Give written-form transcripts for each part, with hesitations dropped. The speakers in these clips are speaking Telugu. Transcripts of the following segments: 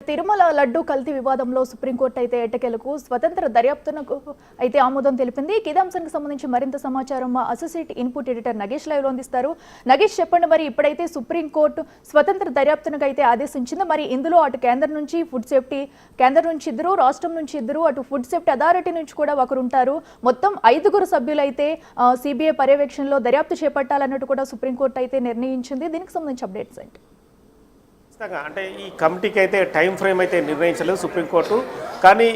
తిరుమల లడ్డు కల్తీ వివాదంలో సుప్రీంకోర్టు అయితే ఎట్టకేలకు స్వతంత్ర దర్యాప్తునకు అయితే ఆమోదం తెలిపింది. ఇదే అంశానికి సంబంధించి మరింత సమాచారం మా associate input editor Nagesh live లో అందిస్తారు. నగేష్, చెప్పండి, మరి ఇప్పుడైతే సుప్రీంకోర్టు స్వతంత్ర దర్యాప్తునకు అయితే ఆదేశించింది. మరి ఇందులో అటు కేంద్రం నుంచి ఫుడ్ సేఫ్టీ కేంద్రం నుంచి ఇద్దరు, రాష్ట్రం నుంచి ఇద్దరు, అటు ఫుడ్ సేఫ్టీ అథారిటీ నుంచి కూడా ఒకరు ఉంటారు. మొత్తం 5 సభ్యులైతే సిబిఐ పర్యవేక్షణలో దర్యాప్తు చేపట్టాలన్నట్టు కూడా సుప్రీంకోర్టు అయితే నిర్ణయించింది. దీనికి సంబంధించి అప్డేట్స్ ఏంటి? అంటే ఈ కమిటీకి అయితే టైం ఫ్రేమ్ అయితే నిర్ణయించలేదు సుప్రీంకోర్టు. కానీ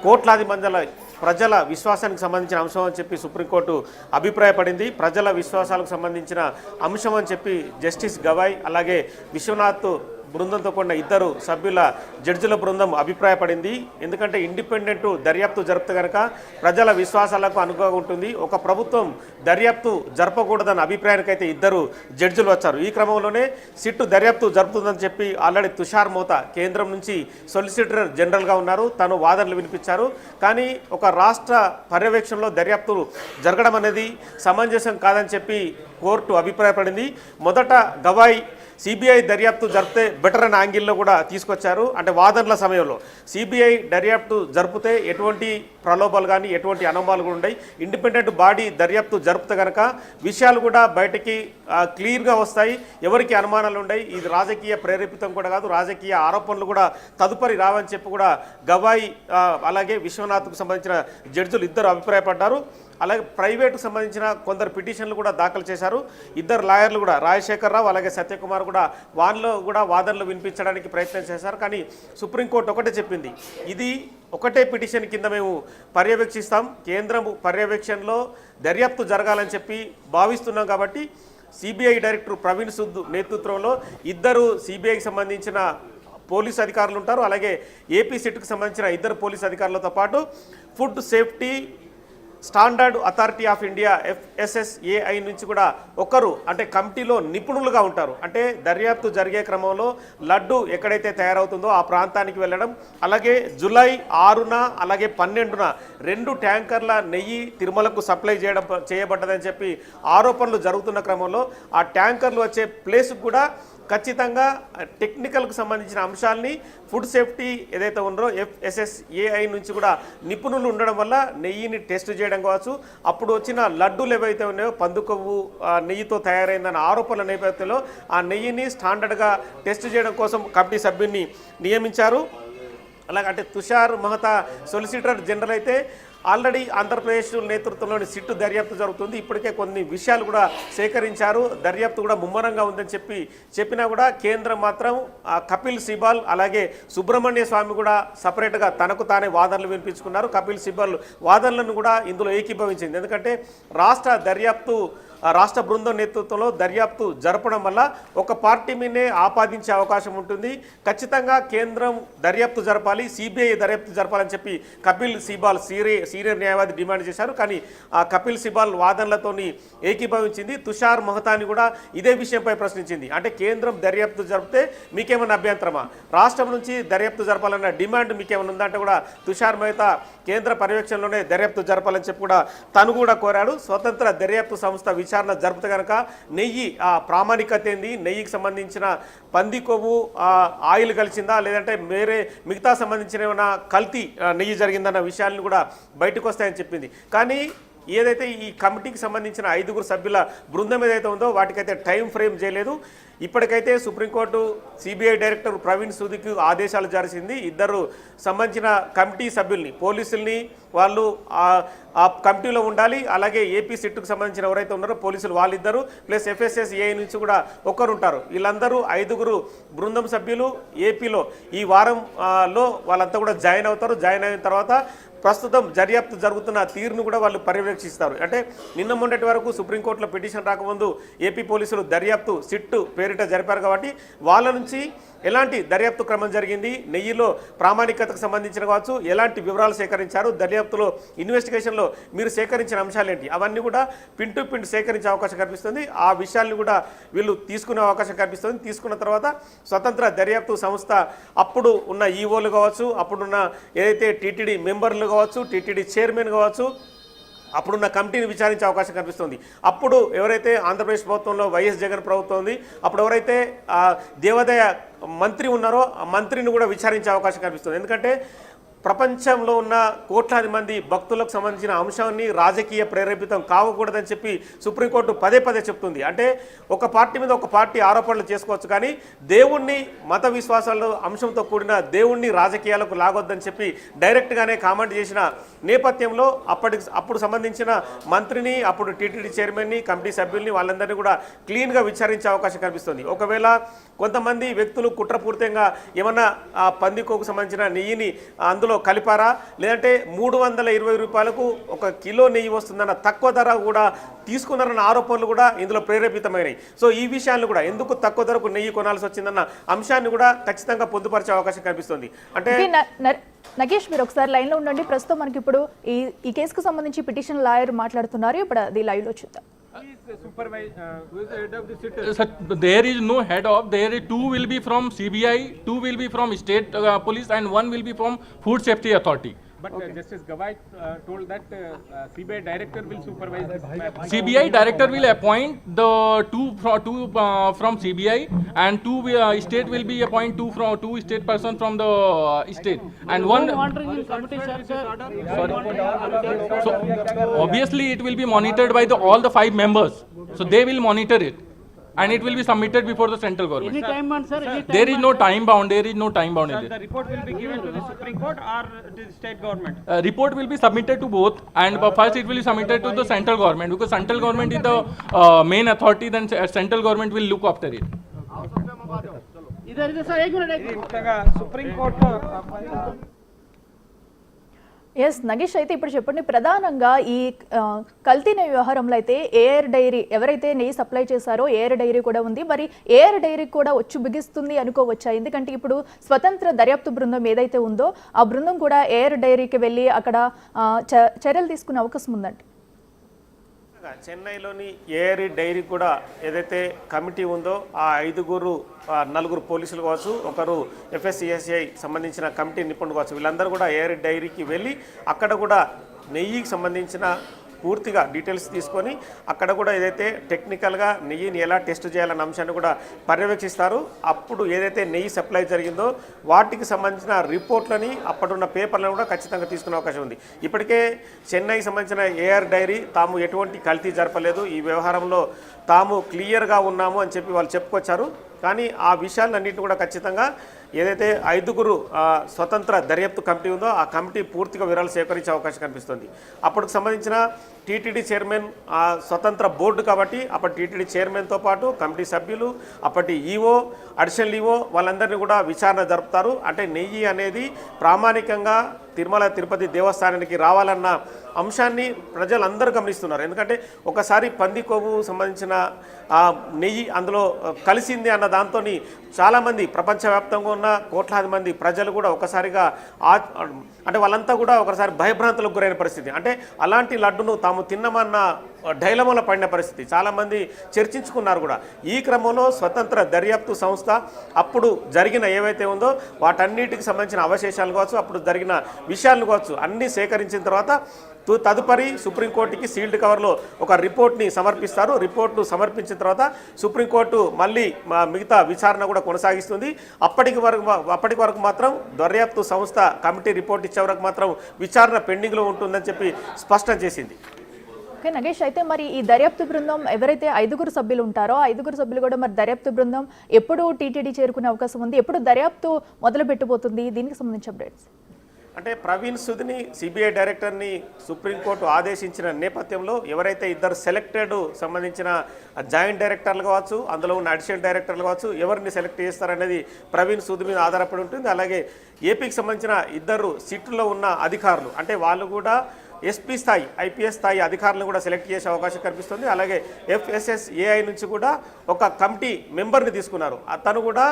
కోట్లాది మంది ప్రజల విశ్వాసానికి సంబంధించిన అంశం అని చెప్పి సుప్రీంకోర్టు అభిప్రాయపడింది. ప్రజల విశ్వాసాలకు సంబంధించిన అంశం అని చెప్పి జస్టిస్ గవాయ్ అలాగే విశ్వనాథ్ బృందంతో కూడిన 2 సభ్యుల జడ్జిల బృందం అభిప్రాయపడింది. ఎందుకంటే ఇండిపెండెంట్ దర్యాప్తు జరిపితే కనుక ప్రజల విశ్వాసాలకు అనుగుణంగా ఉంటుంది. ఒక ప్రభుత్వం దర్యాప్తు జరపకూడదన్న అభిప్రాయానికి అయితే 2 జడ్జిలు వచ్చారు. ఈ క్రమంలోనే సిట్టు దర్యాప్తు జరుపుతుందని చెప్పి ఆల్రెడీ తుషార్ మోతా కేంద్రం నుంచి సొలిసిటర్ జనరల్గా ఉన్నారు. తను వాదనలు వినిపించారు. కానీ ఒక రాష్ట్ర పర్యవేక్షణలో దర్యాప్తు జరగడం అనేది సమంజసం కాదని చెప్పి కోర్టు అభిప్రాయపడింది. మొదట గవాయ్ సిబిఐ దర్యాప్తు జరిపితే బెటర్ అనే యాంగిల్లో కూడా తీసుకొచ్చారు. అంటే వాదనల సమయంలో సిబిఐ దర్యాప్తు జరిపితే ఎటువంటి ప్రలోభాలు కానీ ఎటువంటి అనుమానాలు కూడా ఉన్నాయి. ఇండిపెండెంట్ బాడీ దర్యాప్తు జరిపితే కనుక విషయాలు కూడా బయటికి క్లియర్గా వస్తాయి. ఎవరికి అనుమానాలు ఉన్నాయి, ఇది రాజకీయ ప్రేరేపితం కూడా కాదు, రాజకీయ ఆరోపణలు కూడా తదుపరి రావని చెప్పి కూడా గవాయ్ అలాగే విశ్వనాథ్కు సంబంధించిన జడ్జిలు 2 అభిప్రాయపడ్డారు. అలాగే ప్రైవేటుకు సంబంధించిన కొందరు పిటిషన్లు కూడా దాఖలు చేశారు. 2 లాయర్లు కూడా రాజశేఖర్ రావు అలాగే సత్యకుమార్ కూడా వాన్లో కూడా వాదనలు వినిపించడానికి ప్రయత్నం చేశారు. కానీ సుప్రీంకోర్టు ఒకటే చెప్పింది, ఇది ఒకటే పిటిషన్ కింద మేము పర్యవేక్షిస్తాం, కేంద్రం పర్యవేక్షణలో దర్యాప్తు జరగాలని చెప్పి భావిస్తున్నాం. కాబట్టి సిబిఐ డైరెక్టర్ ప్రవీణ్ సుద్ నేతృత్వంలో 2 సిబిఐకి సంబంధించిన పోలీసు అధికారులు ఉంటారు. అలాగే ఏపీ సిట్కు సంబంధించిన 2 పోలీసు అధికారులతో పాటు food safety standard authority of India FSSAI నుంచి కూడా ఒకరు అంటే కమిటీలో నిపుణులుగా ఉంటారు. అంటే దర్యాప్తు జరిగే క్రమంలో లడ్డు ఎక్కడైతే తయారవుతుందో ఆ ప్రాంతానికి వెళ్ళడం, అలాగే జూలై 6న అలాగే 12న 2 ట్యాంకర్ల నెయ్యి తిరుమలకు సప్లై చేయబడ్డదని చెప్పి ఆరోపణలు జరుగుతున్న క్రమంలో ఆ ట్యాంకర్లు వచ్చే ప్లేస్కి కూడా ఖచ్చితంగా టెక్నికల్కు సంబంధించిన అంశాలని ఫుడ్ సేఫ్టీ ఏదైతే ఉన్నారో FSSAI నుంచి కూడా నిపుణులు ఉండడం వల్ల నెయ్యిని టెస్ట్ చేయడం కావచ్చు, అప్పుడు వచ్చిన లడ్డూలు ఏవైతే ఉన్నాయో పందుకొవ్వు నెయ్యితో తయారైందన్న ఆరోపణల నేపథ్యంలో ఆ నెయ్యిని స్టాండర్డ్గా టెస్ట్ చేయడం కోసం కమిటీ సభ్యుని నియమించారు. అలాగే అంటే తుషార్ మహతా సొలిసిటర్ జనరల్ అయితే ఆల్రెడీ ఆంధ్రప్రదేశ్ నేతృత్వంలోని సిట్టు దర్యాప్తు జరుగుతుంది. ఇప్పటికే కొన్ని విషయాలు కూడా సేకరించారు. దర్యాప్తు కూడా ముమ్మరంగా ఉందని చెప్పినా కూడా కేంద్రం మాత్రం కపిల్ సిబాల్ అలాగే సుబ్రహ్మణ్య స్వామి కూడా సపరేట్గా తనకు తానే వాదనలు వినిపించుకున్నారు. కపిల్ సిబాల్ వాదనలను కూడా ఇందులో ఏకీభవించింది. ఎందుకంటే రాష్ట్ర బృందం నేతృత్వంలో దర్యాప్తు జరపడం వల్ల ఒక పార్టీ మీదే ఆపాదించే అవకాశం ఉంటుంది. ఖచ్చితంగా కేంద్రం దర్యాప్తు జరపాలి, సిబిఐ దర్యాప్తు జరపాలని చెప్పి కపిల్ సిబాల్ సీనియర్ న్యాయవాది డిమాండ్ చేశారు. కానీ ఆ కపిల్ సిబాల్ వాదనలతోని ఏకీభవించింది. తుషార్ మహతాని కూడా ఇదే విషయంపై ప్రశ్నించింది. అంటే కేంద్రం దర్యాప్తు జరిపితే మీకేమన్నా అభ్యంతరమా, రాష్ట్రం నుంచి దర్యాప్తు జరపాలన్న డిమాండ్ మీకేమైనా ఉందంటే కూడా తుషార్ మహతా కేంద్ర పర్యవేక్షణలోనే దర్యాప్తు జరపాలని చెప్పి కూడా తను కూడా కోరాడు. స్వతంత్ర దర్యాప్తు సంస్థ విచారణ జరిపితే కనుక నెయ్యి ప్రామాణికత ఏంది, నెయ్యికి సంబంధించిన పంది కొవ్వు ఆయిల్ కలిసిందా లేదంటే వేరే మిగతా సంబంధించిన ఏమైనా కల్తీ నెయ్యి జరిగిందన్న విషయాలను కూడా బయటకు వస్తాయని చెప్పింది. కానీ ఏదైతే ఈ కమిటీకి సంబంధించిన 5 సభ్యుల బృందం ఏదైతే ఉందో వాటికైతే టైం ఫ్రేమ్ చేయలేదు. ఇప్పటికైతే సుప్రీంకోర్టు సిబిఐ డైరెక్టర్ ప్రవీణ్ సూద్కి ఆదేశాలు జారీ 2 సంబంధించిన కమిటీ సభ్యుల్ని పోలీసుల్ని వాళ్ళు ఆ కమిటీలో ఉండాలి. అలాగే ఏపీ సిట్కు సంబంధించిన ఎవరైతే ఉన్నారో పోలీసులు వాళ్ళిద్దరు ప్లస్ FSSAI నుంచి కూడా ఒకరు ఉంటారు. వీళ్ళందరూ 5 బృందం సభ్యులు ఏపీలో ఈ వారంలో వాళ్ళంతా కూడా జాయిన్ అవుతారు. జాయిన్ అయిన తర్వాత ప్రస్తుతం దర్యాప్తు జరుగుతున్న తీరును కూడా వాళ్ళు పర్యవేక్షిస్తారు. అంటే నిన్న మొన్నటి వరకు సుప్రీంకోర్టులో పిటిషన్ రాకముందు ఏపీ పోలీసులు దర్యాప్తు సిట్టు పేరిట జరిపారు. కాబట్టి వాళ్ళ నుంచి ఎలాంటి దర్యాప్తు క్రమం జరిగింది, నెయ్యిలో ప్రామాణికతకు సంబంధించిన కావచ్చు, ఎలాంటి వివరాలు సేకరించారు, దర్యాప్తులో ఇన్వెస్టిగేషన్లో మీరు సేకరించిన అంశాలు ఏంటి, అవన్నీ కూడా పిన్ టు పిన్ సేకరించే అవకాశం కనిపిస్తుంది. ఆ విషయాన్ని కూడా వీళ్ళు తీసుకునే అవకాశం కనిపిస్తుంది. తీసుకున్న తర్వాత స్వతంత్ర దర్యాప్తు సంస్థ అప్పుడు ఉన్న ఈఓలు కావచ్చు, అప్పుడున్న ఏదైతే టీటీడీ మెంబర్లు కావచ్చు, టీటీడీ చైర్మన్ కావచ్చు, అప్పుడున్న కమిటీని విచారించే అవకాశం కనిపిస్తుంది. అప్పుడు ఎవరైతే ఆంధ్రప్రదేశ్ ప్రభుత్వంలో వైఎస్ జగన్ ప్రభుత్వం ఉంది, అప్పుడు ఎవరైతే దేవాదాయ మంత్రి ఉన్నారో ఆ మంత్రిని కూడా విచారించే అవకాశం కనిపిస్తుంది. ఎందుకంటే ప్రపంచంలో ఉన్న కోట్లాది మంది భక్తులకు సంబంధించిన అంశాన్ని రాజకీయ ప్రేరేపితం కావకూడదని చెప్పి సుప్రీంకోర్టు పదే పదే చెప్తుంది. అంటే ఒక పార్టీ మీద ఒక పార్టీ ఆరోపణలు చేసుకోవచ్చు, కానీ దేవుణ్ణి మత విశ్వాసాల అంశంతో కూడిన దేవుణ్ణి రాజకీయాలకు లాగొద్దని చెప్పి డైరెక్ట్గానే కామెంట్ చేసిన నేపథ్యంలో అప్పుడు సంబంధించిన మంత్రిని, అప్పుడు టీటీడీ చైర్మన్ని, కమిటీ సభ్యుల్ని వాళ్ళందరినీ కూడా క్లీన్గా విచారించే అవకాశం కనిపిస్తుంది. ఒకవేళ కొంతమంది వ్యక్తులు కుట్రపూరితంగా ఏమన్నా పందికోకు సంబంధించిన నెయ్యిని అందులో కలిపారా, లేదంటే 320 రూపాయలకు 1 కిలో నెయ్యి వస్తుందన్న తక్కువ ధర కూడా తీసుకున్నారన్న ఆరోపణలు కూడా ఇందులో ప్రేరేపితమైనవి. సో ఈ విషయాన్ని కూడా ఎందుకు తక్కువ ధరకు నెయ్యి కొనాల్సి వచ్చిందన్న అంశాన్ని కూడా ఖచ్చితంగా పొందుపరిచే అవకాశం కనిపిస్తుంది. అంటే నగేష్ మీరు ఒకసారి లైన్లో ఉండండి. ప్రస్తుతం మనకి ఇప్పుడు ఈ కేసుకు సంబంధించి పిటిషన్ లాయర్ మాట్లాడుతున్నారు. ఇప్పుడు అది లైవ్లో చూద్దాం. Who is the head of the city? There is no head of. There is 2 will be from CBI, 2 will be from state police, and 1 will be from Food Safety Authority. But Justice Gavai told that CBI director will supervise this matter. CBI director will appoint the two from CBI, and 2 state will be appoint 2 state person from the state, and one. So obviously it will be monitored by all the 5 members. So they will monitor it, and it will be submitted before the central government. Any time bound, sir? There is no time bound. There is no time bound in The this. report will be given to the Supreme Court or to the state government. Report will be submitted to both, and first it will be submitted to the central government, because central government is the main authority. Then central government will look after it. इधर इधर सर एक मिनट ముఖ్యంగా సుప్రీం కోర్టు ఎస్ నగేష్, అయితే ఇప్పుడు చెప్పండి, ప్రధానంగా ఈ కల్తీ నెయ్యి వ్యవహారంలో అయితే ఏఆర్ డైరీ ఎవరైతే నెయ్యి సప్లై చేశారో ఏఆర్ డైరీ కూడా ఉంది. మరి ఏఆర్ డైరీ కూడా వచ్చి బిగిస్తుంది అనుకోవచ్చా? ఎందుకంటే ఇప్పుడు స్వతంత్ర దర్యాప్తు బృందం ఏదైతే ఉందో ఆ బృందం కూడా ఏఆర్ డైరీకి వెళ్ళి అక్కడ చర్యలు తీసుకునే అవకాశం ఉందంట. చెన్నైలోని ఏఆర్ డైరీ కూడా ఏదైతే కమిటీ ఉందో ఆ 4 పోలీసులు కావచ్చు, ఒకరు FSCSI సంబంధించిన కమిటీ నిపుణులు కావచ్చు, వీళ్ళందరూ కూడా ఏఆర్ డైరీకి వెళ్ళి అక్కడ కూడా నెయ్యికి సంబంధించిన పూర్తిగా డీటెయిల్స్ తీసుకొని అక్కడ కూడా ఏదైతే టెక్నికల్గా నెయ్యిని ఎలా టెస్ట్ చేయాలన్న అంశాన్ని కూడా పర్యవేక్షిస్తారు. అప్పుడు ఏదైతే నెయ్యి సప్లై జరిగిందో వాటికి సంబంధించిన రిపోర్ట్లని అప్పుడున్న పేపర్లను కూడా ఖచ్చితంగా తీసుకునే అవకాశం ఉంది. ఇప్పటికే చెన్నైకి సంబంధించిన ఏఆర్ డైరీ తాము ఎటువంటి కల్తీ జరపలేదు, ఈ వ్యవహారంలో తాము క్లియర్గా ఉన్నాము అని చెప్పి వాళ్ళు చెప్పుకొచ్చారు. కానీ ఆ విషయాలన్నింటినీ కూడా ఖచ్చితంగా ఏదైతే 5 స్వతంత్ర దర్యాప్తు కమిటీ ఉందో ఆ కమిటీ పూర్తిగా వివరాలు సేకరించే అవకాశం కనిపిస్తుంది. అప్పటికి సంబంధించిన టీటీడీ చైర్మన్ స్వతంత్ర బోర్డు కాబట్టి అప్పటి టీటీడీ చైర్మన్తో పాటు కమిటీ సభ్యులు, అప్పటి ఈఓ, అడిషనల్ ఈఓ వాళ్ళందరినీ కూడా విచారణ జరుపుతారు. అంటే నెయ్యి అనేది ప్రామాణికంగా తిరుమల తిరుపతి దేవస్థానానికి రావాలన్న అంశాన్ని ప్రజలందరూ గమనిస్తున్నారు. ఎందుకంటే ఒకసారి పంది కొవ్వు సంబంధించిన నెయ్యి అందులో కలిసింది అన్న దాంతో చాలామంది ప్రపంచవ్యాప్తంగా ఉన్న కోట్లాది మంది ప్రజలు కూడా ఒకసారిగా అంటే వాళ్ళంతా కూడా ఒకసారి భయభ్రాంతులకు గురైన పరిస్థితి. అంటే అలాంటి లడ్డును తాము తిన్నామన్న డైలమాలో పడిన పరిస్థితి చాలామంది చర్చించుకున్నారు కూడా. ఈ క్రమంలో స్వతంత్ర దర్యాప్తు సంస్థ అప్పుడు జరిగిన ఏవైతే ఉందో వాటన్నిటికి సంబంధించిన అవశేషాలు కావచ్చు, అప్పుడు జరిగిన విషయాలను కావచ్చు అన్నీ సేకరించిన తర్వాత తదుపరి సుప్రీంకోర్టుకి సీల్డ్ కవర్లో ఒక రిపోర్ట్ని సమర్పిస్తారు. రిపోర్ట్ను సమర్పించిన తర్వాత సుప్రీంకోర్టు మళ్ళీ మిగతా విచారణ కూడా కొనసాగిస్తుంది. అప్పటి వరకు మాత్రం దర్యాప్తు సంస్థ కమిటీ రిపోర్ట్ ఇచ్చే వరకు మాత్రం విచారణ పెండింగ్లో ఉంటుందని చెప్పి స్పష్టం చేసింది. ఓకే నగేష్, అయితే మరి ఈ దర్యాప్తు బృందం ఎవరైతే 5 సభ్యులు ఉంటారో 5 సభ్యులు కూడా మరి దర్యాప్తు బృందం ఎప్పుడు టీటీడీ చేరుకునే అవకాశం ఉంది, ఎప్పుడు దర్యాప్తు మొదలు పెట్టబోతుంది, దీనికి సంబంధించి అప్డేట్స్? అంటే ప్రవీణ్ సుద్ని సిబిఐ డైరెక్టర్ని సుప్రీంకోర్టు ఆదేశించిన నేపథ్యంలో ఎవరైతే 2 సెలెక్టెడ్ సంబంధించిన జాయింట్ డైరెక్టర్లు కావచ్చు, అందులో ఉన్న అడిషనల్ డైరెక్టర్లు కావచ్చు, ఎవరిని సెలెక్ట్ చేస్తారనేది ప్రవీణ్ సుద్ మీద ఆధారపడి ఉంటుంది. అలాగే ఏపీకి సంబంధించిన 2 సిట్లో ఉన్న అధికారులు అంటే వాళ్ళు కూడా ఎస్పీ స్థాయి IPS స్థాయి అధికారులను కూడా సెలెక్ట్ చేసే అవకాశం కనిపిస్తుంది. అలాగే FSSAI నుంచి కూడా ఒక కమిటీ మెంబర్ని తీసుకున్నారు. అతను కూడా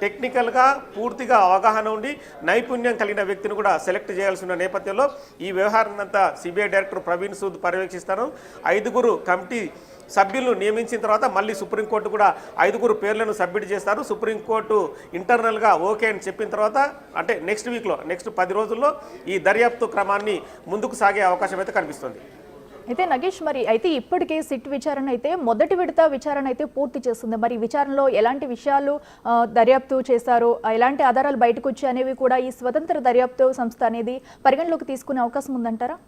టెక్నికల్గా పూర్తిగా అవగాహన ఉండి నైపుణ్యం కలిగిన వ్యక్తిని కూడా సెలెక్ట్ చేయాల్సిన నేపథ్యంలో ఈ వ్యవహారాన్ని అంతా సిబిఐ డైరెక్టర్ ప్రవీణ్ సూద్ పర్యవేక్షిస్తారు. 5 కమిటీ సభ్యులను నియమించిన తర్వాత మళ్ళీ సుప్రీంకోర్టు కూడా 5 పేర్లను సబ్మిట్ చేస్తారు. సుప్రీంకోర్టు ఇంటర్నల్గా ఓకే అని చెప్పిన తర్వాత అంటే నెక్స్ట్ 10 రోజుల్లో ఈ దర్యాప్తు క్రమాన్ని ముందుకు సాగే అవకాశం అయితే కనిపిస్తుంది. అయితే నగేష్ అయితే ఇప్పటికే సిట్ విచారణ అయితే మొదటి విడత విచారణ అయితే పూర్తి చేస్తుంది. మరి విచారణలో ఎలాంటి విషయాలు దర్యాప్తు చేశారు, ఎలాంటి ఆధారాలు బయటకు వచ్చాయి అనేవి కూడా ఈ స్వతంత్ర దర్యాప్తు సంస్థ అనేది పరిగణలోకి తీసుకునే అవకాశం ఉందంటారా?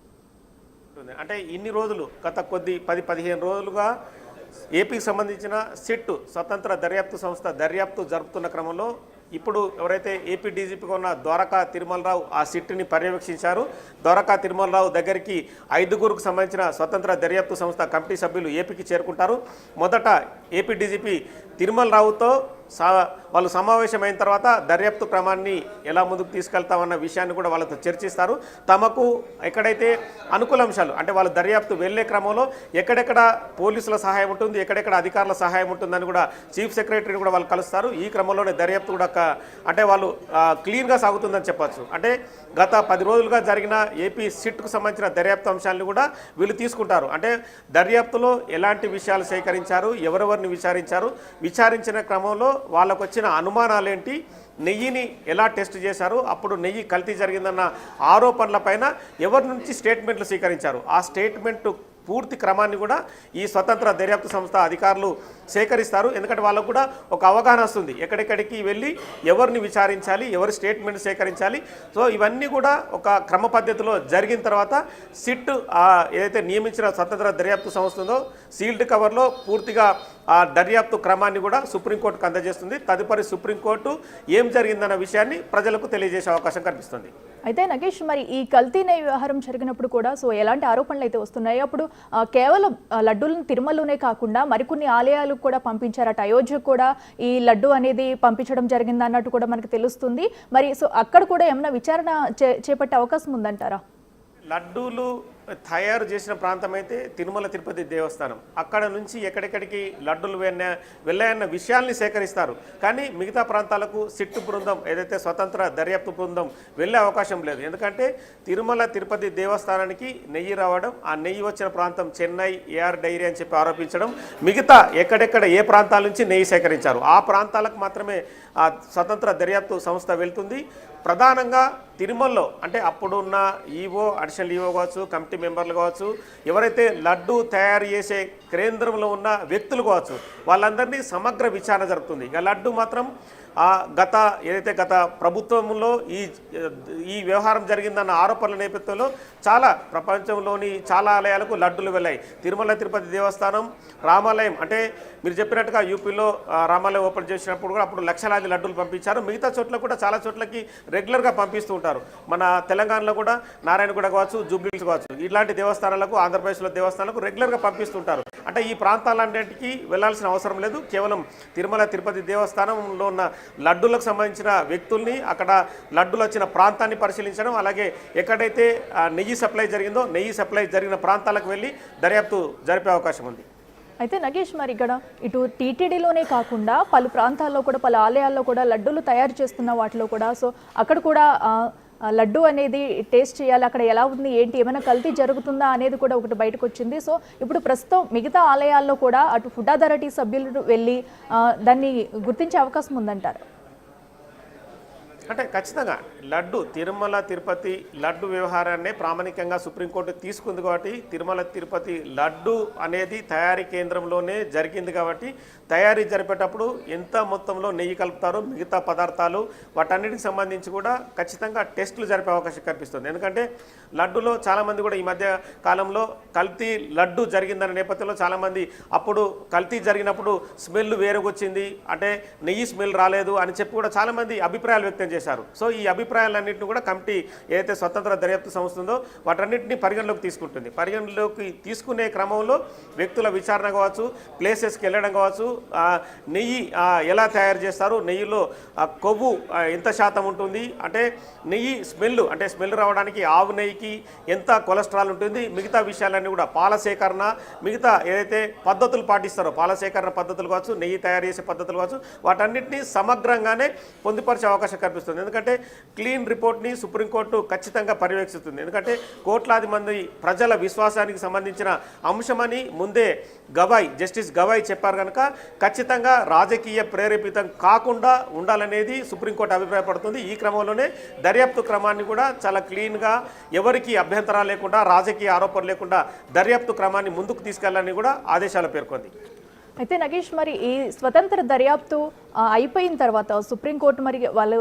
అంటే ఇన్ని రోజులు గత 10-15 రోజులుగా ఏపీకి సంబంధించిన సిట్ స్వతంత్ర దర్యాప్తు సంస్థ దర్యాప్తు జరుపుతున్న క్రమంలో ఇప్పుడు ఎవరైతే ఏపీ డీజీపీగా ఉన్న ద్వారకా తిరుమలరావు ఆ సిట్ని పర్యవేక్షించారు. ద్వారకా తిరుమలరావు దగ్గరికి 5గురికి సంబంధించిన స్వతంత్ర దర్యాప్తు సంస్థ కమిటీ సభ్యులు ఏపీకి చేరుకుంటారు. మొదట ఏపీ డీజీపీ తిరుమలరావుతో వాళ్ళు సమావేశమైన తర్వాత దర్యాప్తు క్రమాన్ని ఎలా ముందుకు తీసుకెళ్తామన్న విషయాన్ని కూడా వాళ్ళతో చర్చిస్తారు. తమకు ఎక్కడైతే అనుకూల అంశాలు అంటే వాళ్ళ దర్యాప్తు వెళ్లే క్రమంలో ఎక్కడెక్కడ పోలీసుల సహాయం ఉంటుంది, ఎక్కడెక్కడ అధికారుల సహాయం ఉంటుందని కూడా చీఫ్ సెక్రటరీని కూడా వాళ్ళు కలుస్తారు. ఈ క్రమంలోనే దర్యాప్తు కూడా అంటే వాళ్ళు క్లీన్గా సాగుతుందని చెప్పచ్చు. అంటే గత 10 రోజులుగా జరిగిన ఏపీ సిట్కు సంబంధించిన దర్యాప్తు అంశాలను కూడా వీళ్ళు తీసుకుంటారు. అంటే దర్యాప్తులో ఎలాంటి విషయాలు సేకరించారు, ఎవరెవరిని విచారించిన క్రమంలో వాళ్ళకు వచ్చిన అనుమానాలేంటి, నెయ్యిని ఎలా టెస్ట్ చేశారు, అప్పుడు నెయ్యి కల్తీ జరిగిందన్న ఆరోపణలపైన ఎవరి నుంచి స్టేట్మెంట్లు స్వీకరించారు, ఆ స్టేట్మెంట్ పూర్తి క్రమాన్ని కూడా ఈ స్వతంత్ర దర్యాప్తు సంస్థ అధికారులు సేకరిస్తారు. ఎందుకంటే వాళ్ళకు కూడా ఒక అవగాహన వస్తుంది, ఎక్కడెక్కడికి వెళ్ళి ఎవరిని విచారించాలి, ఎవరి స్టేట్మెంట్ సేకరించాలి. సో ఇవన్నీ కూడా ఒక క్రమ పద్ధతిలో జరిగిన తర్వాత సిట్ ఏదైతే నియమించిన స్వతంత్ర దర్యాప్తు సంస్థ ఉందో సీల్డ్ కవర్లో పూర్తిగా ఆ దర్యాప్తు క్రమాన్ని కూడా సుప్రీంకోర్టుకు అందజేస్తుంది. తదుపరి సుప్రీంకోర్టు ఏం జరిగిందన్న విషయాన్ని ప్రజలకు తెలియజేసే అవకాశం కనిపిస్తుంది. అయితే నగేష్ ఈ కల్తీ నెయ్యి వ్యవహారం జరిగినప్పుడు కూడా ఎలాంటి ఆరోపణలు అయితే వస్తున్నాయి, అప్పుడు కేవలం లడ్డూలను తిరుమలలోనే కాకుండా మరికొన్ని ఆలయాలకు కూడా పంపించారట. అయోధ్యకు కూడా ఈ లడ్డు అనేది పంపించడం జరిగింది అన్నట్టు కూడా మనకు తెలుస్తుంది. అక్కడ కూడా ఏమైనా విచారణ చేపట్టే అవకాశం ఉందంటారా? లడ్డూలు తయారు చేసిన ప్రాంతం అయితే తిరుమల తిరుపతి దేవస్థానం. అక్కడ నుంచి ఎక్కడెక్కడికి లడ్డూలు వెళ్ళాయన్న విషయాల్ని సేకరిస్తారు. కానీ మిగతా ప్రాంతాలకు సిట్టు బృందం ఏదైతే స్వతంత్ర దర్యాప్తు బృందం వెళ్ళే అవకాశం లేదు. ఎందుకంటే తిరుమల తిరుపతి దేవస్థానానికి నెయ్యి రావడం, ఆ నెయ్యి వచ్చిన ప్రాంతం చెన్నై, ఏఆర్ డైరీ అని చెప్పి ఆరోపించడం, మిగతా ఎక్కడెక్కడ ఏ ప్రాంతాల నుంచి నెయ్యి సేకరించారు ఆ ప్రాంతాలకు మాత్రమే ఆ స్వతంత్ర దర్యాప్తు సంస్థ వెళ్తుంది. ప్రధానంగా తిరుమలలో అంటే అప్పుడున్న ఈవో, అడిషనల్ ఈవో కావచ్చు, కమిటీ మెంబర్లు కావచ్చు, ఎవరైతే లడ్డు తయారు చేసే కేంద్రంలో ఉన్న వ్యక్తులు కావచ్చు, వాళ్ళందరినీ సమగ్ర విచారణ జరుగుతుంది. ఇక లడ్డు మాత్రం గత ప్రభుత్వంలో ఈ వ్యవహారం జరిగిందన్న ఆరోపణల నేపథ్యంలో చాలా ప్రపంచంలోని చాలా ఆలయాలకు లడ్డులు వెళ్ళాయి. తిరుమల తిరుపతి దేవస్థానం, రామాలయం అంటే మీరు చెప్పినట్టుగా యూపీలో రామాలయం ఓపెన్ చేసినప్పుడు కూడా అప్పుడు లక్షలాది లడ్డులు పంపించారు. మిగతా చోట్ల కూడా చాలా చోట్లకి రెగ్యులర్గా పంపిస్తూ ఉంటారు. మన తెలంగాణలో కూడా నారాయణగూడ కావచ్చు, జూబ్లీహిల్స్ కావచ్చు, ఇలాంటి దేవస్థానాలకు ఆంధ్రప్రదేశ్లో దేవస్థానాలకు రెగ్యులర్గా పంపిస్తుంటారు. అంటే ఈ ప్రాంతాలన్నింటికి వెళ్లాల్సిన అవసరం లేదు. కేవలం తిరుమల తిరుపతి దేవస్థానంలో ఉన్న లడ్డూలకు సంబంధించిన వ్యక్తుల్ని, అక్కడ లడ్డూలు వచ్చిన ప్రాంతాన్ని పరిశీలించడం, అలాగే ఎక్కడైతే నెయ్యి సప్లై జరిగిందో నెయ్యి సప్లై జరిగిన ప్రాంతాలకు వెళ్ళి దర్యాప్తు జరిపే అవకాశం ఉంది. అయితే నగేష్ ఇక్కడ ఇటు టీటీడీలోనే కాకుండా పలు ప్రాంతాల్లో కూడా పలు ఆలయాల్లో కూడా లడ్డూలు తయారు చేస్తున్న వాటిలో కూడా అక్కడ కూడా లడ్డు అనేది టేస్ట్ చేయాలి, అక్కడ ఎలా ఉంది ఏంటి, ఏమైనా కల్తీ జరుగుతుందా అనేది కూడా ఒకటి బయటకు వచ్చింది. ఇప్పుడు ప్రస్తుతం మిగతా ఆలయాల్లో కూడా అటు ఫుడ్ అథారిటీ సభ్యులు వెళ్ళి దాన్ని గుర్తించే అవకాశం ఉందంటారు. అంటే ఖచ్చితంగా లడ్డు తిరుమల తిరుపతి లడ్డు వ్యవహారాన్ని ప్రామాణికంగా సుప్రీంకోర్టు తీసుకుంది కాబట్టి తిరుమల తిరుపతి లడ్డు అనేది తయారీ కేంద్రంలోనే జరిగింది కాబట్టి తయారీ జరిపేటప్పుడు ఎంత మొత్తంలో నెయ్యి కలుపుతారో మిగతా పదార్థాలు వాటన్నిటికి సంబంధించి కూడా ఖచ్చితంగా టెస్టులు జరిపే అవకాశం కనిపిస్తుంది. ఎందుకంటే లడ్డులో చాలామంది కూడా ఈ మధ్య కాలంలో కల్తీ లడ్డు జరిగిందనే నేపథ్యంలో చాలామంది అప్పుడు కల్తీ జరిగినప్పుడు స్మెల్ వేరుగొచ్చింది, అంటే నెయ్యి స్మెల్ రాలేదు అని చెప్పి కూడా చాలామంది అభిప్రాయాలు వ్యక్తం చేశారు. సో ఈ అభిప్రాయాలన్నింటినీ కూడా కమిటీ ఏదైతే స్వతంత్ర దర్యాప్తు సంస్థ ఉందో వాటన్నింటినీ పరిగణలోకి తీసుకుంటుంది. పరిగణలోకి తీసుకునే క్రమంలో వ్యక్తుల విచారణ కావచ్చు, ప్లేసెస్కి వెళ్ళడం కావచ్చు, నెయ్యి ఎలా తయారు చేస్తారు, నెయ్యిలో కొవ్వు ఎంత శాతం ఉంటుంది, అంటే నెయ్యి స్మెల్ రావడానికి ఆవు నెయ్యికి ఎంత కొలెస్ట్రాల్ ఉంటుంది, మిగతా విషయాలన్నీ కూడా పాల సేకరణ, మిగతా ఏదైతే పద్ధతులు పాటిస్తారో పాల సేకరణ పద్ధతులు కావచ్చు, నెయ్యి తయారు చేసే పద్ధతులు కావచ్చు, వాటన్నింటినీ సమగ్రంగానే పొందుపరిచే అవకాశం కనిపిస్తుంది. వస్తుంది. ఎందుకంటే క్లీన్ రిపోర్ట్ని సుప్రీంకోర్టు ఖచ్చితంగా పర్యవేక్షిస్తుంది. ఎందుకంటే కోట్లాది మంది ప్రజల విశ్వాసానికి సంబంధించిన అంశమని ముందే జస్టిస్ గవాయ్ చెప్పారు కనుక ఖచ్చితంగా రాజకీయ ప్రేరేపితం కాకుండా ఉండాలనేది సుప్రీంకోర్టు అభిప్రాయపడుతుంది. ఈ క్రమంలోనే దర్యాప్తు క్రమాన్ని కూడా చాలా క్లీన్గా, ఎవరికి అభ్యంతరాలు లేకుండా, రాజకీయ ఆరోపణలు లేకుండా దర్యాప్తు క్రమాన్ని ముందుకు తీసుకెళ్లాలని కూడా ఆదేశాలు పేర్కొంది. అయితే నగేష్, మరి ఈ స్వతంత్ర దర్యాప్తు అయిపోయిన తర్వాత సుప్రీంకోర్టు మరి వాళ్ళు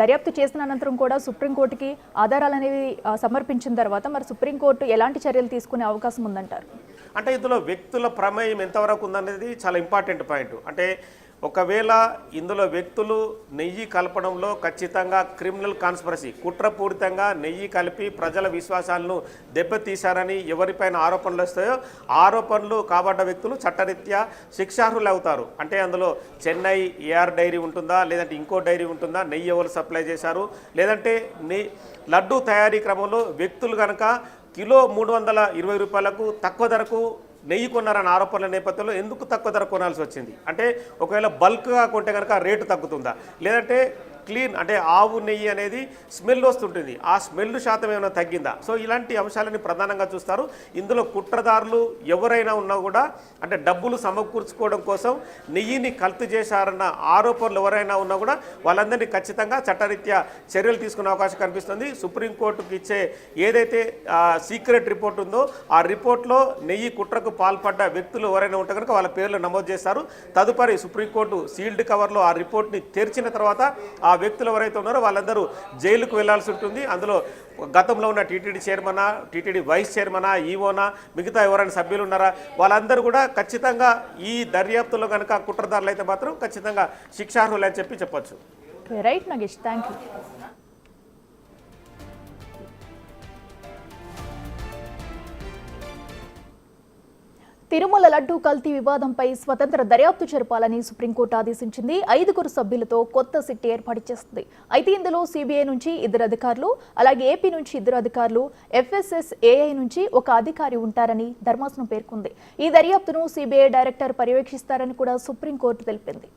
దర్యాప్తు చేసిన అనంతరం కూడా సుప్రీంకోర్టుకి ఆధారాలు అనేవి సమర్పించిన తర్వాత మరి సుప్రీంకోర్టు ఎలాంటి చర్యలు తీసుకునే అవకాశం ఉందంటారు? అంటే ఇందులో వ్యక్తుల ప్రమేయం ఎంతవరకు ఉందనేది చాలా ఇంపార్టెంట్ పాయింట్. అంటే ఒకవేళ ఇందులో వ్యక్తులు నెయ్యి కలపడంలో ఖచ్చితంగా క్రిమినల్ కాన్స్పిరసీ, కుట్రపూరితంగా నెయ్యి కలిపి ప్రజల విశ్వాసాలను దెబ్బతీశారని ఎవరిపైన ఆరోపణలు వస్తాయో ఆరోపణలు కాబడ్డ వ్యక్తులు చట్టరీత్యా శిక్షార్హులు అవుతారు. అంటే అందులో చెన్నై ఏఆర్ డైరీ ఉంటుందా, లేదంటే ఇంకో డైరీ ఉంటుందా, నెయ్యి ఎవరు సప్లై చేశారు, లేదంటే లడ్డూ తయారీ క్రమంలో వ్యక్తులు కనుక కిలో 320 రూపాయలకు తక్కువ ధరకు నెయ్యి కొన్నారన్న ఆరోపణల నేపథ్యంలో ఎందుకు తక్కువ ధర కొనాల్సి వచ్చింది, అంటే ఒకవేళ బల్క్గా కొంటే కనుక రేటు తగ్గుతుందా, లేదంటే క్లీన్ అంటే ఆవు నెయ్యి అనేది స్మెల్ వస్తుంటుంది, ఆ స్మెల్ శాతం ఏమైనా తగ్గిందా. సో ఇలాంటి అంశాలని ప్రధానంగా చూస్తారు. ఇందులో కుట్రదారులు ఎవరైనా ఉన్నా కూడా, అంటే డబ్బులు సమకూర్చుకోవడం కోసం నెయ్యిని కల్తీ చేశారన్న ఆరోపణలు ఎవరైనా ఉన్నా కూడా వాళ్ళందరినీ ఖచ్చితంగా చట్టరీత్యా చర్యలు తీసుకునే అవకాశం కనిపిస్తుంది. సుప్రీంకోర్టుకి ఇచ్చే ఏదైతే సీక్రెట్ రిపోర్ట్ ఉందో ఆ రిపోర్ట్లో నెయ్యి కుట్రకు పాల్పడ్డ వ్యక్తులు ఎవరైనా ఉంటే కనుక వాళ్ళ పేర్లు నమోదు చేస్తారు. తదుపరి సుప్రీంకోర్టు సీల్డ్ కవర్లో ఆ రిపోర్ట్ని తెరిచిన తర్వాత ఆ వ్యక్తులు ఎవరైతే ఉన్నారో వాళ్ళందరూ జైలుకు వెళ్లాల్సి ఉంటుంది. అందులో గతంలో ఉన్న టీటీడీ చైర్మనా, టీటీడీ వైస్ చైర్మనా, ఈవోనా, మిగతా ఎవరైనా సభ్యులు ఉన్నారా, వాళ్ళందరూ కూడా ఖచ్చితంగా ఈ దర్యాప్తులో కనుక కుట్రదారులు అయితే మాత్రం ఖచ్చితంగా శిక్షార్హులు అని చెప్పొచ్చు. Right Nagesh, thank you. Tirumala laddu కల్తీ వివాదంపై స్వతంత్ర దర్యాప్తు జరపాలని సుప్రీంకోర్టు ఆదేశించింది. 5 సభ్యులతో కొత్త సిట్ ఏర్పాటు చేస్తుంది. అయితే ఇందులో సిబిఐ నుంచి 2 అధికారులు, అలాగే ఏపీ నుంచి 2 అధికారులు, FSSAI నుంచి 1 అధికారి ఉంటారని ధర్మాసనం పేర్కొంది. ఈ దర్యాప్తును సిబిఐ డైరెక్టర్ పర్యవేక్షిస్తారని కూడా సుప్రీంకోర్టు తెలిపింది.